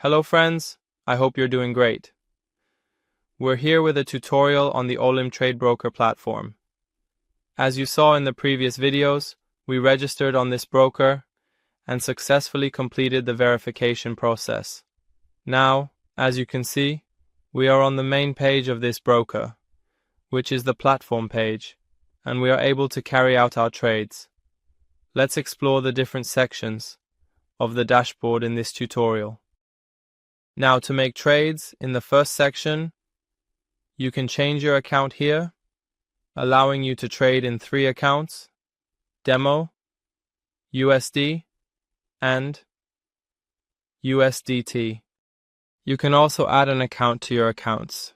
Hello friends, I hope you're doing great. We're here with a tutorial on the OlympTrade Broker platform. As you saw in the previous videos, we registered on this broker and successfully completed the verification process. Now, as you can see, we are on the main page of this broker, which is the platform page, and we are able to carry out our trades. Let's explore the different sections of the dashboard in this tutorial. Now, to make trades in the first section, you can change your account here, allowing you to trade in 3 accounts: Demo, USD, and USDT. You can also add an account to your accounts.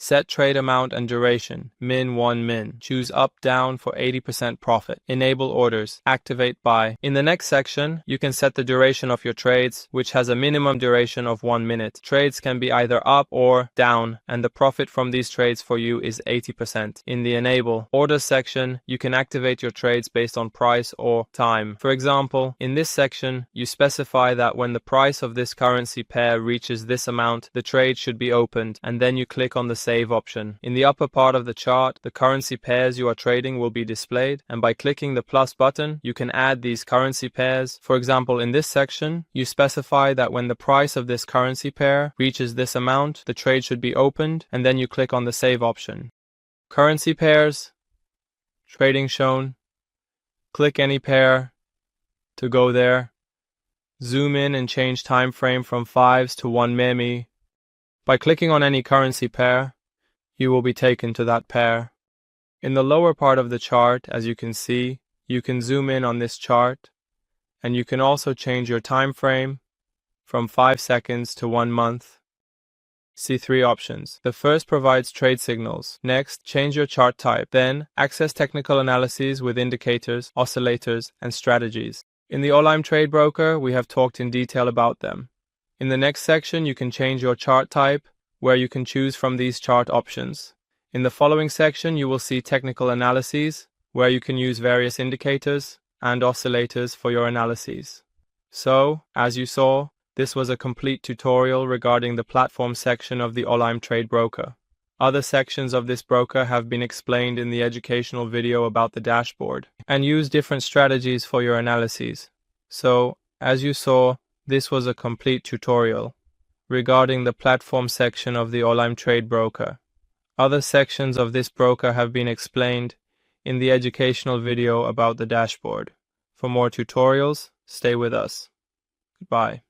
Set trade amount and duration, min 1 min. Choose up down for 80% profit. Enable orders, activate buy. In the next section, you can set the duration of your trades, which has a minimum duration of 1 minute. Trades can be either up or down, and the profit from these trades for you is 80%. In the enable orders section, you can activate your trades based on price or time. For example, in this section, you specify that when the price of this currency pair reaches this amount, the trade should be opened, and then you click on the Save option. In the upper part of the chart, the currency pairs you are trading will be displayed, and by clicking the plus button, you can add these currency pairs. For example, in this section, you specify that when the price of this currency pair reaches this amount, the trade should be opened, and then you click on the Save option. Currency pairs, trading shown. Click any pair to go there. Zoom in and change time frame from 5s to 1 minute. By clicking on any currency pair, you will be taken to that pair. In the lower part of the chart, as you can see, you can zoom in on this chart, and you can also change your time frame from 5 seconds to 1 month. See 3 options. The first provides trade signals. Next, change your chart type. Then, access technical analyses with indicators, oscillators, and strategies. In the OlympTrade Broker, we have talked in detail about them. In the next section, you can change your chart type, where you can choose from these chart options. In the following section, you will see technical analyses, where you can use various indicators and oscillators for your analyses. So, as you saw, this was a complete tutorial regarding the platform section of the OlympTrade Broker. Other sections of this broker have been explained in the educational video about the dashboard, and use different strategies for your analyses. So, as you saw, this was a complete tutorial regarding the platform section of the OlympTrade Broker. Other sections of this broker have been explained in the educational video about the dashboard. For more tutorials, stay with us. Goodbye.